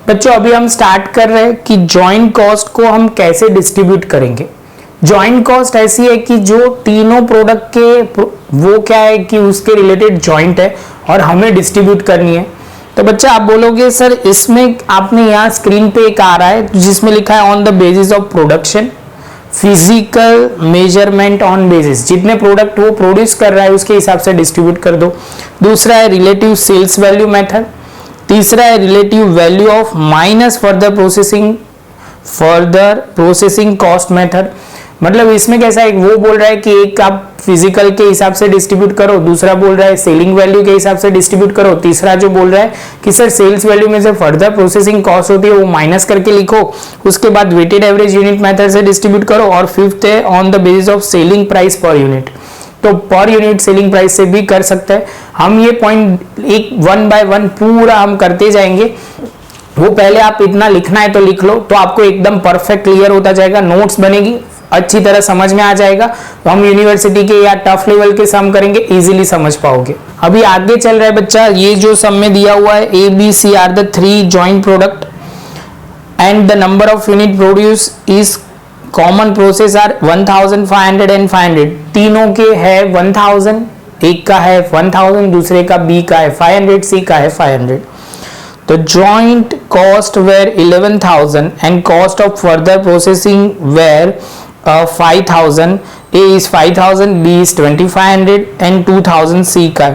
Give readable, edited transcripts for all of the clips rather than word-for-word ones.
बच्चों अभी हम स्टार्ट कर रहे हैं कि जॉइंट कॉस्ट को हम कैसे डिस्ट्रीब्यूट करेंगे। जॉइंट कॉस्ट ऐसी है कि जो तीनों प्रोडक्ट के वो क्या है कि उसके रिलेटेड जॉइंट है और हमें डिस्ट्रीब्यूट करनी है। तो बच्चा आप बोलोगे सर इसमें आपने यहाँ स्क्रीन पे एक आ रहा है जिसमें लिखा है on the basis of production, physical measurement on basis, जितने प्रोडक्ट वो प्रोड्यूस कर रहा है उसके हिसाब से डिस्ट्रीब्यूट कर दो। दूसरा है रिलेटिव सेल्स वैल्यू मेथड। तीसरा है relative value of minus further processing cost method. मतलब इसमें कैसा है, वो बोल रहा है कि एक आप फिजिकल के हिसाब से डिस्ट्रीब्यूट करो, दूसरा बोल रहा है सेलिंग वैल्यू के हिसाब से डिस्ट्रीब्यूट करो, तीसरा जो बोल रहा है कि सर सेल्स वैल्यू में से फर्दर प्रोसेसिंग कॉस्ट होती है वो माइनस करके लिखो, उसके बाद वेटेड एवरेज यूनिट मेथड से डिस्ट्रीब्यूट करो, और फिफ्थ है on the basis of selling price per unit. तो पर यूनिट सेलिंग प्राइस से भी कर सकते हैं हम। ये पॉइंट एक 1 बाय 1 पूरा हम करते जाएंगे। वो पहले आप इतना लिखना है तो लिख लो, तो आपको एकदम परफेक्ट क्लियर होता जाएगा, नोट्स बनेगी, अच्छी तरह समझ में आ जाएगा। तो हम यूनिवर्सिटी के या टफ लेवल के सम करेंगे, इजीली समझ पाओगे। अभी आगे चल रहा है बच्चा, ये जो सम में दिया हुआ है A B C are the 3 joint product and the number of unit produce is common process are 1500 and 500। तीनों के है 1000, एक का है 1000, दूसरे का बी का है 500, सी का है 500। तो joint cost were 11,000 and cost of further processing were 5,000। A is 5,000, B is 2500 and 2000 C का।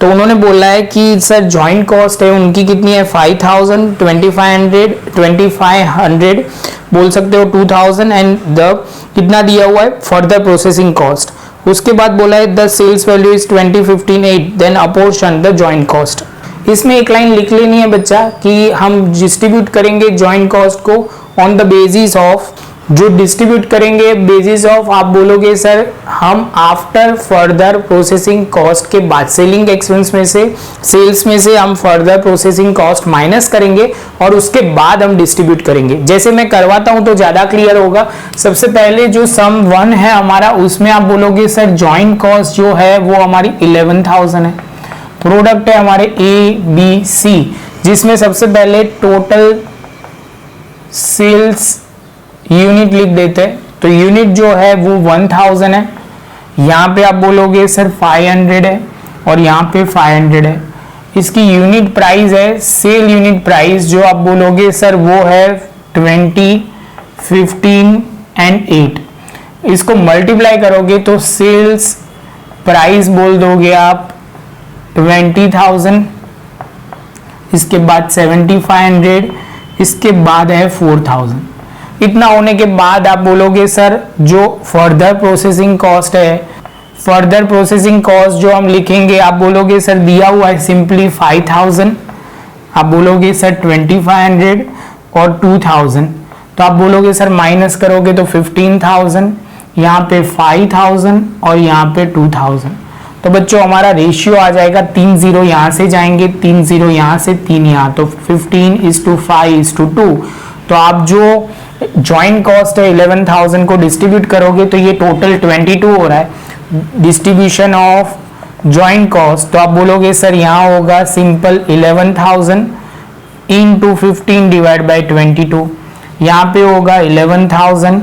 तो उन्होंने बोला है कि सर जॉइंट कॉस्ट है उनकी कितनी है 5,000, 2500 बोल सकते हो 2000 एंड द कितना दिया हुआ है फर्दर प्रोसेसिंग कॉस्ट। उसके बाद बोला है the sales value is 2015 then apportion the joint cost. इसमें एक लाइन लिख लेनी है बच्चा कि हम डिस्ट्रीब्यूट करेंगे जॉइंट कॉस्ट को ऑन द बेसिस ऑफ, जो डिस्ट्रीब्यूट करेंगे बेसिस ऑफ, आप बोलोगे सर हम आफ्टर फर्दर प्रोसेसिंग कॉस्ट के बाद सेलिंग एक्सपेंस में से, सेल्स में से हम फर्दर प्रोसेसिंग कॉस्ट माइनस करेंगे और उसके बाद हम डिस्ट्रीब्यूट करेंगे। जैसे मैं करवाता हूं तो ज्यादा क्लियर होगा। सबसे पहले जो सम 1 है हमारा, उसमें आप बोलोगे सर जॉइंट कॉस्ट जो है वो हमारी 11,000 है। प्रोडक्ट है हमारे ए बी सी, जिसमें सबसे पहले टोटल सेल्स यूनिट लिख देते हैं। तो यूनिट जो है वो 1000 है, यहाँ पे आप बोलोगे सर 500 है और यहाँ पे 500 है। इसकी यूनिट प्राइस है, सेल यूनिट प्राइस जो आप बोलोगे सर वो है 20, 15 एंड 8। इसको मल्टीप्लाई करोगे तो सेल्स प्राइस बोल दोगे आप 20,000, इसके बाद 7,500, इसके बाद है 4,000। इतना होने के बाद आप बोलोगे सर जो फर्दर प्रोसेसिंग कॉस्ट है, फर्दर प्रोसेसिंग कॉस्ट जो हम लिखेंगे, आप बोलोगे सर दिया हुआ है सिंपली 5,000, आप बोलोगे सर 2,500 और 2,000। तो आप बोलोगे सर माइनस करोगे तो 15,000, यहाँ पे 5,000 और यहाँ पे 2,000। तो बच्चों हमारा रेशियो आ जाएगा 3 0 यहाँ से जाएंगे, 3 0 यहाँ से, 3 यहाँ, तो 15:5:2। तो आप जो जॉइंट कॉस्ट है 11,000 को डिस्ट्रीब्यूट करोगे तो ये टोटल 22 हो रहा है डिस्ट्रीब्यूशन ऑफ जॉइंट कॉस्ट। तो आप बोलोगे सर यहाँ होगा सिंपल 11,000 इंटू 15 डिवाइड बाई 22, यहाँ पे होगा 11,000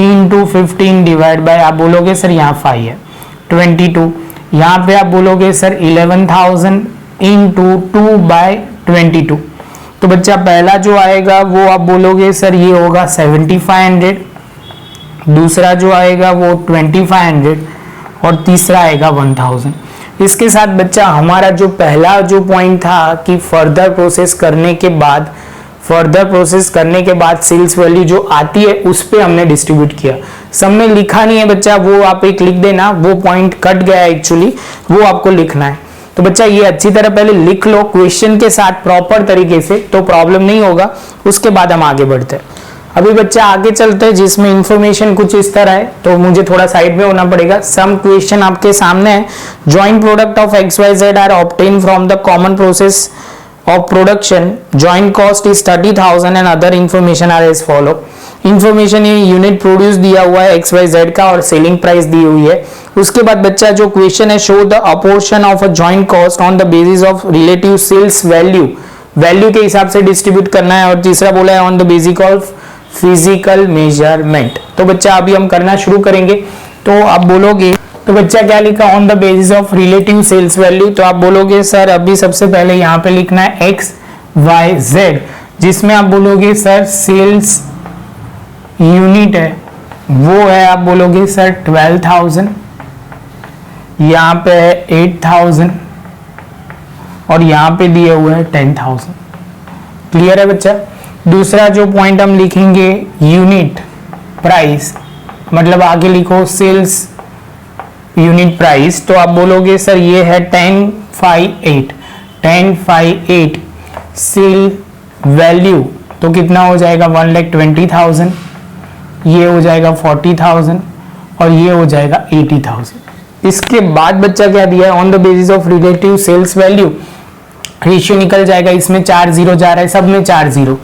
इंटू 15 डिवाइड बाई, आप बोलोगे सर यहाँ 5 है 22, यहाँ पे आप बोलोगे सर 11,000 इंटू 2 बाई 22। तो बच्चा पहला जो आएगा वो आप बोलोगे सर ये होगा 7,500, दूसरा जो आएगा वो 2,500 और तीसरा आएगा 1,000। इसके साथ बच्चा हमारा जो पहला जो पॉइंट था कि फर्दर प्रोसेस करने के बाद सेल्स वैल्यू जो आती है उस पे हमने डिस्ट्रीब्यूट किया। सब में लिखा नहीं है बच्चा, वो आप एक लिख देना, वो पॉइंट कट गया एक्चुअली, वो आपको लिखना है। तो बच्चा ये अच्छी तरह पहले लिख लो क्वेश्चन के साथ प्रॉपर तरीके से, तो प्रॉब्लम नहीं होगा। उसके बाद हम आगे बढ़ते हैं। अभी बच्चा आगे चलते हैं जिसमें इंफॉर्मेशन कुछ इस तरह है, तो मुझे थोड़ा साइड में होना पड़ेगा। सम क्वेश्चन आपके सामने है। Joint product of XYZ are obtain from the common process of production, joint cost is 30,000 and other information are as follow। Information ये यूनिट प्रोड्यूस दिया हुआ है XYZ का और सेलिंग प्राइस दी हुई है। उसके बाद बच्चा जो क्वेश्चन है, show the apportion of a joint cost on the basis of relative sales value value के हिसाब से डिस्ट्रीब्यूट करना है, और तीसरा बोला है on the basis of physical measurement. तो बच्चा अभी हम करना शुरू करेंगे। तो आप बोलोगे, तो बच्चा क्या लिखा, on the basis of relative sales value. तो आप बोलोगे सर अभी सबसे पहले यहाँ पे लिखना है एक्स वाई जेड, जिसमें आप बोलोगे सर सेल्स यूनिट है वो है, आप बोलोगे सर 12,000, यहाँ पे है 8,000 और यहाँ पे दिए हुए है 10,000। क्लियर है बच्चा। दूसरा जो पॉइंट हम लिखेंगे यूनिट प्राइस, मतलब आगे लिखो सेल्स यूनिट प्राइस। तो आप बोलोगे सर ये है 1058 सेल वैल्यू, तो कितना हो जाएगा 1,20,000, ये हो जाएगा 40,000 और ये हो जाएगा 80,000। इसके बाद बच्चा क्या दिया है, on the basis of relative sales value, ratio निकल जाएगा, इसमें 4 0 जा रहा है, सब में 4 0।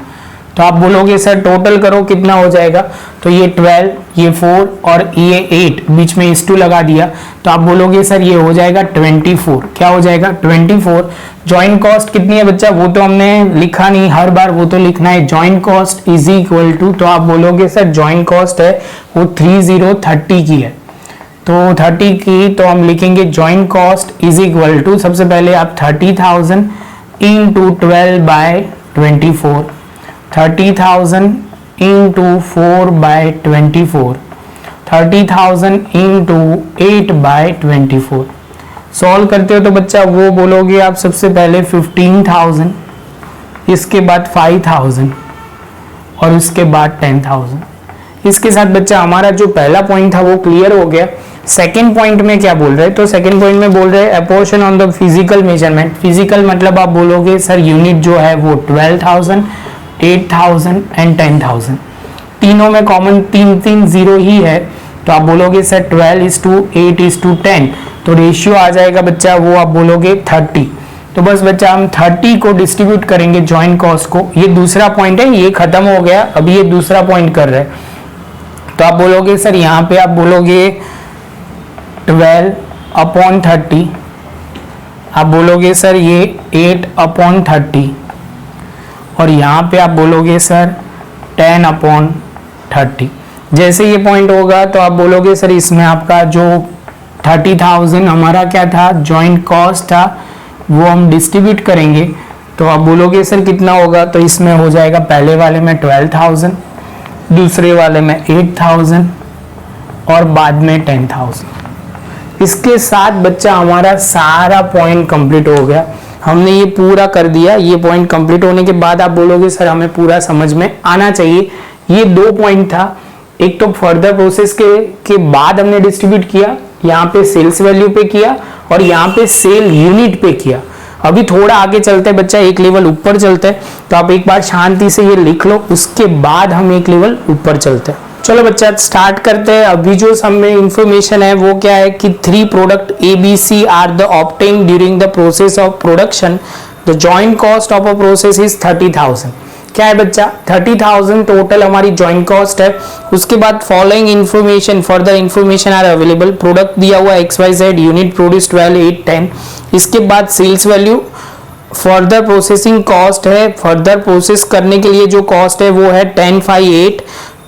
तो आप बोलोगे सर टोटल करो कितना हो जाएगा, तो ये 12, ये 4 और ये 8, बीच में इस 2 लगा दिया, तो आप बोलोगे सर ये हो जाएगा 24। क्या हो जाएगा 24। जॉइंट कॉस्ट कितनी है बच्चा, वो तो हमने लिखा नहीं, हर बार वो तो लिखना है। Joint cost is equal to, तो आप बोलोगे सर जॉइंट कॉस्ट है वो 30 की है, तो 30 की, तो हम लिखेंगे joint cost is equal to, सबसे पहले आप 30,000 इंटू 12/24, 30,000 इंटू 4/24, 30,000 इंटू 8/24। सॉल्व करते हो तो बच्चा वो बोलोगे आप सबसे पहले 15,000, इसके बाद 5,000 और उसके बाद 10,000। इसके साथ बच्चा हमारा जो पहला पॉइंट था वो क्लियर हो गया। सेकेंड पॉइंट में क्या बोल रहे हैं, तो सेकेंड पॉइंट में बोल रहे हैं apportion on the physical measurement. Physical मतलब आप बोलोगे सर यूनिट जो है वो 12,000, 8,000 एंड 10,000, तीनों में कॉमन 3 0 ही है, तो आप बोलोगे सर 12:8:10, तो रेशियो आ जाएगा बच्चा वो आप बोलोगे 30। तो बस बच्चा हम 30 को डिस्ट्रीब्यूट करेंगे जॉइंट कॉस्ट को। ये दूसरा पॉइंट है, ये खत्म हो गया, अभी ये दूसरा पॉइंट कर रहे हैं। तो आप बोलोगे सर यहाँ पे आप बोलोगे 12/30, आप बोलोगे सर ये 8/30 और यहाँ पे आप बोलोगे सर 10/30। जैसे ये पॉइंट होगा तो आप बोलोगे सर इसमें आपका जो 30,000 हमारा क्या था जॉइंट कॉस्ट था वो हम डिस्ट्रीब्यूट करेंगे, तो आप बोलोगे सर कितना होगा, तो इसमें हो जाएगा पहले वाले में 12,000, दूसरे वाले में 8,000 और बाद में 10,000। इसके साथ बच्चा हमारा सारा पॉइंट कंप्लीट हो गया, हमने ये पूरा कर दिया। ये पॉइंट कंप्लीट होने के बाद आप बोलोगे सर हमें पूरा समझ में आना चाहिए। ये 2 पॉइंट था, एक तो फर्दर प्रोसेस के बाद हमने डिस्ट्रीब्यूट किया, यहाँ पे सेल्स वैल्यू पे किया और यहाँ पे सेल यूनिट पे किया। अभी थोड़ा आगे चलते हैं बच्चा, एक लेवल ऊपर चलते हैं, तो आप एक बार शांति से ये लिख लो, उसके बाद हम एक लेवल ऊपर चलते हैं। चलो बच्चा स्टार्ट करते हैं। अभी जो सब में इंफॉर्मेशन है वो क्या है कि 3 product ABC are the obtain during the process of production, the joint cost of a process is 30,000। क्या है बच्चा 30,000 टोटल हमारी जॉइंट कॉस्ट है। उसके बाद following information further information are available, product दिया हुआ XYZ, यूनिट प्रोड्यूस 12, 8, 10। इसके बाद sales value, further processing cost है, फर्दर प्रोसेस करने के लिए जो कॉस्ट है वो है 10, 5, 8।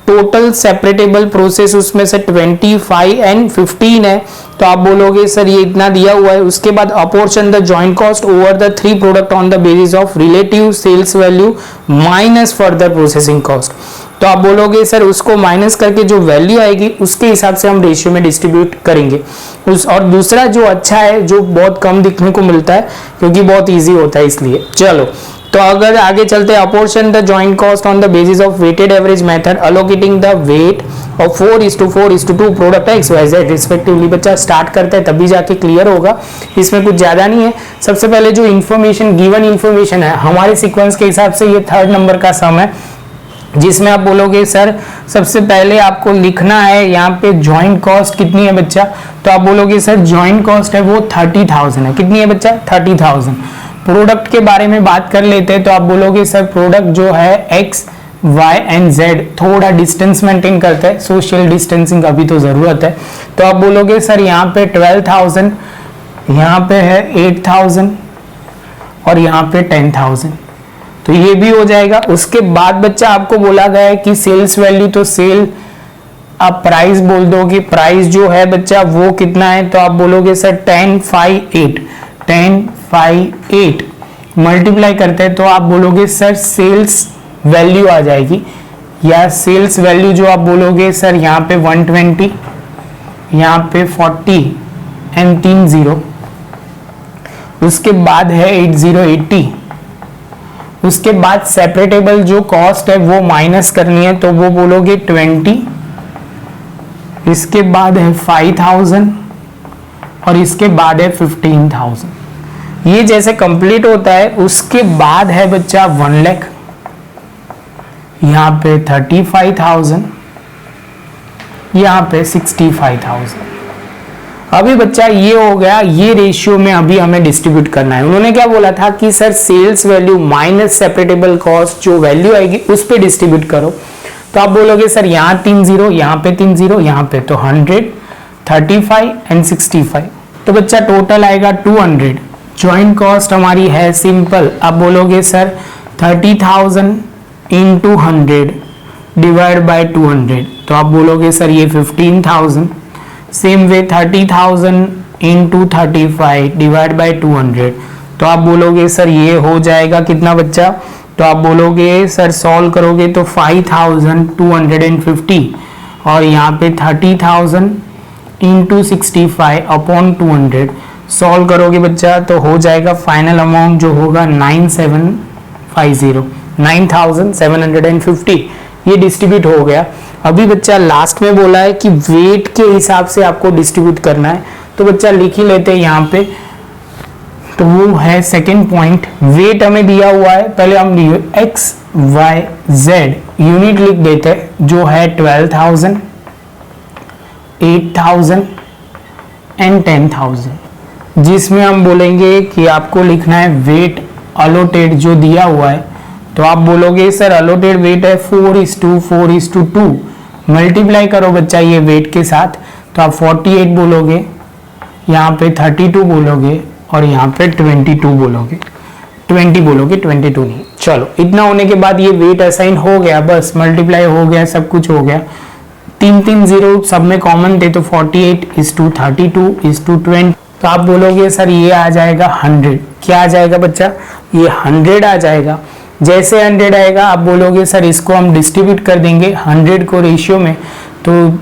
टोटल सेपरेटेबल प्रोसेस उसमें से 25 एंड 15 है, तो आप बोलोगे सर ये इतना दिया हुआ है। उसके बाद apportion the joint cost over the 3 product on the basis of relative sales value minus further processing cost, तो आप बोलोगे सर उसको माइनस करके जो वैल्यू आएगी उसके हिसाब से हम रेशियो में डिस्ट्रीब्यूट करेंगे। और दूसरा जो अच्छा है, जो बहुत कम दिखने को मिलता है क्योंकि बहुत ईजी होता है इसलिए। चलो तो अगर आगे चलते हैं, apportion the joint cost on the basis of weighted average method allocating the weight of 4:4:2 product XYZ respectively. बच्चा स्टार्ट करते हैं तभी जाके क्लियर होगा, इसमें कुछ ज्यादा नहीं है। सबसे पहले जो इन्फॉर्मेशन गिवन इन्फॉर्मेशन है हमारे सीक्वेंस के हिसाब से ये 3rd नंबर का सम है, जिसमें आप बोलोगे सर सबसे पहले आपको लिखना है यहाँ पे जॉइंट कॉस्ट कितनी है बच्चा, तो आप बोलोगे सर जॉइंट कॉस्ट है वो 30,000 है। कितनी है बच्चा 30,000। प्रोडक्ट के बारे में बात कर लेते हैं, तो आप बोलोगे सर प्रोडक्ट जो है X, Y एंड Z, थोड़ा डिस्टेंस मेंटेन करते हैं, सोशल डिस्टेंसिंग अभी तो जरूरत है। तो आप बोलोगे सर यहाँ पे 12,000, यहाँ पे है 8,000 और यहाँ पे 10,000। तो ये भी हो जाएगा। उसके बाद बच्चा आपको बोला गया है कि सेल्स वैल्यू, तो सेल आप प्राइस बोल दोगे, प्राइस जो है बच्चा वो कितना है, तो आप बोलोगे सर 1058 मल्टीप्लाई करते हैं तो आप बोलोगे सर सेल्स वैल्यू आ जाएगी, या सेल्स वैल्यू जो आप बोलोगे सर यहाँ पे 120, यहाँ पे 40 एंड 3 0, उसके बाद है 8080, उसके बाद सेपरेटेबल जो कॉस्ट है वो माइनस करनी है तो वो बोलोगे 20, इसके बाद है 5000 और इसके बाद है 15000। ये जैसे कंप्लीट होता है उसके बाद है बच्चा 1 लाख, यहाँ पे 35,000, यहाँ पे 65,000। अभी बच्चा ये हो गया, ये रेशियो में अभी हमें डिस्ट्रीब्यूट करना है। उन्होंने क्या बोला था कि sir sales value minus separable cost जो वैल्यू आएगी उस पे डिस्ट्रीब्यूट करो, तो आप बोलोगे सर यहाँ 3 0, यहाँ पे 3 0, यहाँ पे तो 100, 35 एंड 65, तो बच्चा टोटल आएगा 200। ज्वाइंट कॉस्ट हमारी है सिंपल, आप बोलोगे सर 30,000 इंटू 100 डिवाइड बाय 200, तो आप बोलोगे सर ये 15,000। Same way 30,000 into 35 divide by 200, तो आप बोलोगे सर ये हो जाएगा कितना बच्चा, तो आप बोलोगे सर सॉल्व करोगे तो 5250 और यहाँ पे 30,000 इंटू 65 अपॉन 200 सॉल्व करोगे बच्चा तो हो जाएगा फाइनल अमाउंट जो होगा 9750 ये डिस्ट्रीब्यूट हो गया। अभी बच्चा लास्ट में बोला है कि वेट के हिसाब से आपको डिस्ट्रीब्यूट करना है, तो बच्चा लिख ही लेते हैं यहाँ पे, तो वो है सेकंड पॉइंट। वेट हमें दिया हुआ है, पहले हम एक्स वाई जेड यूनिट लिख देते हैं जो है 12,000, 8,000 एंड 10,000, जिसमें हम बोलेंगे कि आपको लिखना है वेट अलोटेड जो दिया हुआ है, तो आप बोलोगे सर अलोटेड वेट है 4:4:2, मल्टीप्लाई करो बच्चा ये वेट के साथ, तो आप 48 बोलोगे, यहाँ पे 32 बोलोगे और यहाँ पे 22 बोलोगे, 20 बोलोगे, 22 नहीं। चलो इतना होने के बाद ये वेट असाइन हो गया, बस मल्टीप्लाई हो गया, सब कुछ हो गया, 3 0 सब में कॉमन थे तो 48:32:20, तो आप बोलोगे सर ये आ जाएगा 100। क्या आ जाएगा बच्चा, ये 100 आ जाएगा। जैसे 100 आएगा आप बोलोगे सर इसको हम डिस्ट्रीब्यूट कर देंगे 100 को रेशियो में, तो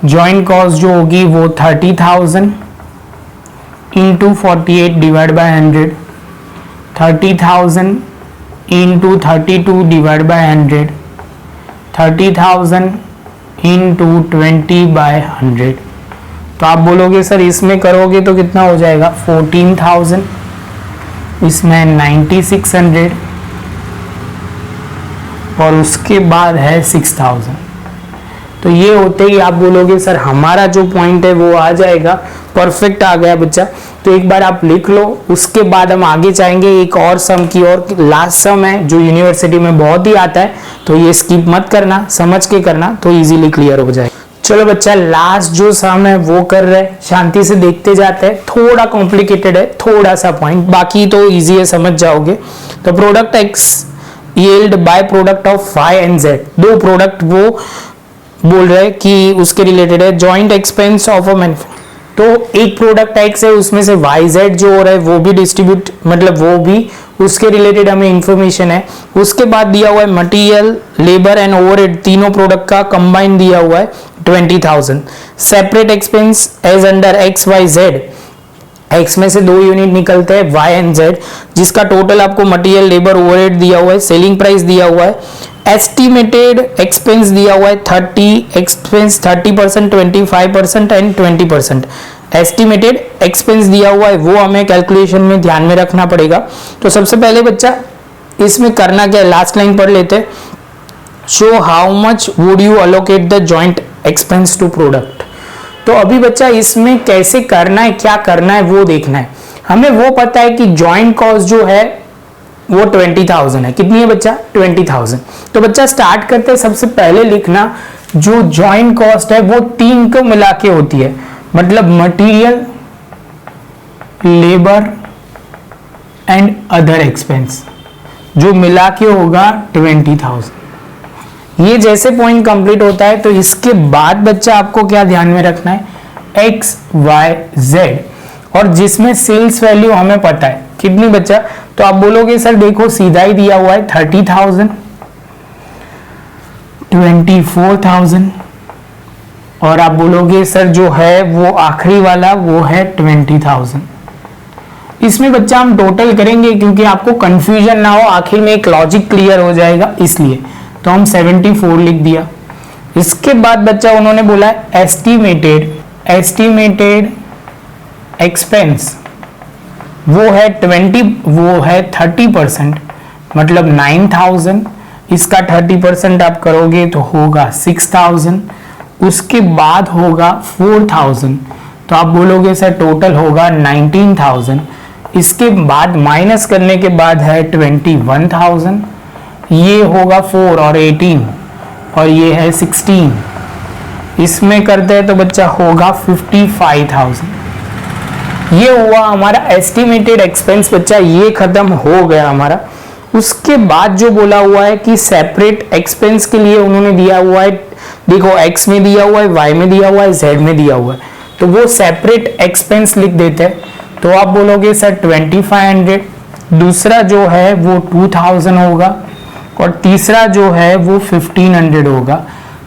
जॉइंट कॉस्ट जो होगी वो 30,000 into 48 divide by 100, 30,000 into 32 divide by 100, 30,000 into 20 by 100, तो आप बोलोगे सर इसमें करोगे तो कितना हो जाएगा 14,000, इसमें 9600 और उसके बाद है 6,000। तो ये होते ही आप बोलोगे सर हमारा जो पॉइंट है वो आ जाएगा, परफेक्ट आ गया बच्चा। तो एक बार आप लिख लो, उसके बाद हम आगे जाएंगे एक और सम की और, लास्ट सम है जो यूनिवर्सिटी में बहुत ही आता है, तो ये स्किप मत करना, समझ के करना तो इजीली क्लियर हो जाए। चलो बच्चा लास्ट जो सम है वो कर रहे हैं, शांति से देखते जाते हैं, थोड़ा कॉम्प्लिकेटेड है थोड़ा सा पॉइंट, बाकी तो इजी है समझ जाओगे। तो product X yield by product of Y and Z, दो प्रोडक्ट वो बोल रहे हैं कि उसके रिलेटेड है, joint expense of a manufacture, तो एक प्रोडक्ट एक्स है उसमें से वाई जेड जो हो रहा है वो भी डिस्ट्रीब्यूट, मतलब वो भी उसके रिलेटेड हमें इंफॉर्मेशन है। उसके बाद दिया हुआ है मटेरियल, लेबर एंड ओवरहेड, तीनों प्रोडक्ट का कंबाइन दिया हुआ है 20,000। Separate expense as under X Y Z, X में से 2 यूनिट निकलते हैं वाई एंड जेड, जिसका टोटल आपको मटेरियल, लेबर, ओवरहेड दिया हुआ है, सेलिंग प्राइस दिया हुआ है, एस्टिमेटेड एक्सपेंस दिया हुआ है 30 एक्सपेंस 30%, 25% एंड 20%। एस्टिमेटेड एक्सपेंस दिया हुआ है वो हमें कैलकुलेशन में ध्यान में रखना पड़ेगा। तो सबसे पहले बच्चा इसमें करना क्या है, लास्ट लाइन पढ़ लेते हैं, show how much would you allocate the joint expense to product. तो अभी बच्चा इसमें कैसे करना है, क्या करना है वो देखना है। हमें वो पता है कि जॉइंट कॉस्ट जो है वो 20,000 है, कितनी है बच्चा 20,000। तो बच्चा स्टार्ट करते हैं, सबसे पहले लिखना जो जॉइंट कॉस्ट है वो 3 को मिला के होती है, मतलब material, labour and other expense, जो मिला के होगा 20,000। ये जैसे पॉइंट कंप्लीट होता है तो इसके बाद बच्चा आपको क्या ध्यान में रखना है, एक्स वाई जेड, और जिसमें सेल्स वैल्यू हमें पता है कितनी बच्चा, तो आप बोलोगे सर देखो सीधा ही दिया हुआ है 30,000, 24,000, और आप बोलोगे सर जो है वो आखिरी वाला वो है 20,000। इसमें बच्चा हम टोटल करेंगे क्योंकि आपको कंफ्यूजन ना हो, आखिर में एक लॉजिक क्लियर हो जाएगा, इसलिए तो हम 74 लिख दिया। इसके बाद बच्चा उन्होंने बोला एस्टिमेटेड एक्सपेंस वो है 30%, मतलब 9,000, इसका 30% आप करोगे तो होगा 6,000, उसके बाद होगा 4,000, तो आप बोलोगे सर टोटल होगा 19,000, इसके बाद माइनस करने के बाद है 21,000, ये होगा 4 और 18 और ये है 16, इसमें करते हैं तो बच्चा होगा 55,000। ये हुआ हमारा एस्टिमेटेड एक्सपेंस बच्चा, ये खत्म हो गया हमारा। उसके बाद जो बोला हुआ है कि सेपरेट एक्सपेंस के लिए उन्होंने दिया हुआ है, देखो x में दिया हुआ है, y में दिया हुआ है, z में दिया हुआ है, तो वो सेपरेट एक्सपेंस लिख देते हैं। तो आप बोलोगे सर 2500, दूसरा जो है वो 2000 होगा और तीसरा जो है वो 1500 होगा।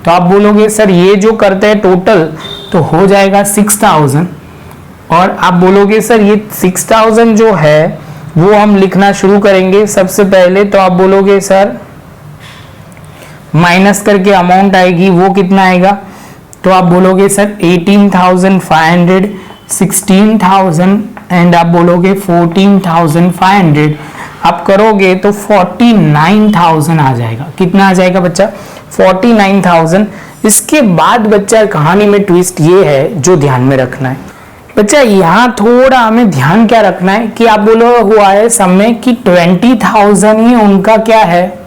तो आप बोलोगे सर ये जो करते हैं टोटल तो हो जाएगा 6000, और आप बोलोगे सर ये 6000 जो है वो हम लिखना शुरू करेंगे। सबसे पहले तो आप बोलोगे सर माइनस करके अमाउंट आएगी वो कितना आएगा, तो आप बोलोगे सर 18,500, 16,000 एंड आप बोलोगे 14,500, आप करोगे तो 49,000 आ जाएगा। कितना आ जाएगा बच्चा, 49,000। इसके बाद बच्चा कहानी में ट्विस्ट ये है जो ध्यान में रखना है बच्चा, यहाँ थोड़ा हमें ध्यान क्या रखना है कि आप बोलो हुआ है सब में कि 20,000 ही उनका क्या है,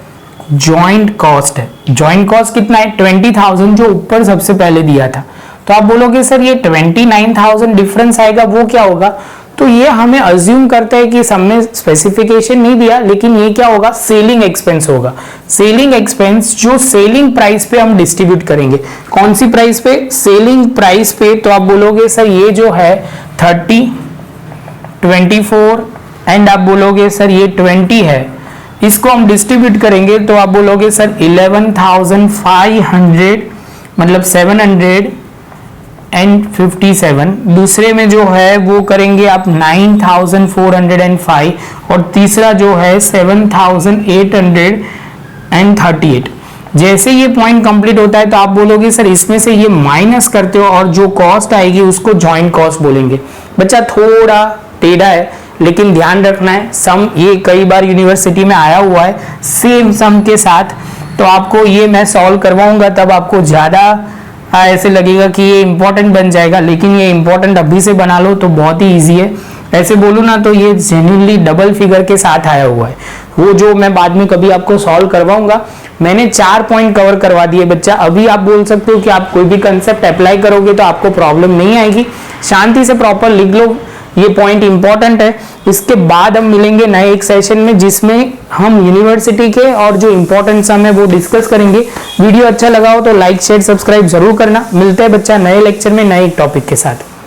जॉइंट कॉस्ट है। जॉइंट कॉस्ट कितना है, 20,000 जो ऊपर सबसे पहले दिया था। तो आप बोलोगे सर ये 29,000 डिफरेंस आएगा वो क्या होगा, तो ये हमें अज्यूम करते हैं कि सब में स्पेसिफिकेशन नहीं दिया, लेकिन ये क्या होगा, सेलिंग एक्सपेंस होगा। सेलिंग एक्सपेंस जो सेलिंग प्राइस पे हम डिस्ट्रीब्यूट करेंगे, कौन सी प्राइस पे, सेलिंग प्राइस पे। तो आप बोलोगे सर ये जो है 30, 24 एंड आप बोलोगे सर ये 20 है, इसको हम डिस्ट्रीब्यूट करेंगे तो आप बोलोगे सर 11,500 मतलब 757। दूसरे में जो है वो करेंगे आप 9,405 और तीसरा जो है 7,838। जैसे ये पॉइंट कंप्लीट होता है तो आप बोलोगे सर इसमें से ये माइनस करते हो और जो कॉस्ट आएगी उसको जॉइंट कॉस्ट बोलेंगे। बच्चा थोड़ा टेढ़ा है लेकिन ध्यान रखना है, सम ये कई बार यूनिवर्सिटी में आया हुआ है सेम सम के साथ, तो आपको ये मैं सॉल्व करवाऊंगा तब आपको ज्यादा ऐसे लगेगा कि ये इंपॉर्टेंट बन जाएगा, लेकिन ये इंपॉर्टेंट अभी से बना लो तो बहुत ही इजी है। ऐसे बोलूँ ना तो ये जेन्युइनली डबल फिगर के साथ आया हुआ है, वो जो मैं बाद में कभी आपको सॉल्व करवाऊंगा। मैंने 4 पॉइंट कवर करवा दिए बच्चा। अभी आप बोल सकते हो कि आप कोई भी कंसेप्ट अप्लाई करोगे तो आपको प्रॉब्लम नहीं आएगी, शांति से प्रॉपर लिख लो, ये पॉइंट इंपॉर्टेंट है। इसके बाद हम मिलेंगे नए एक सेशन में जिसमें हम यूनिवर्सिटी के और जो इंपॉर्टेंट सम है वो डिस्कस करेंगे। वीडियो अच्छा लगा हो तो लाइक शेयर सब्सक्राइब जरूर करना। मिलते हैं बच्चा नए लेक्चर में नए एक टॉपिक के साथ।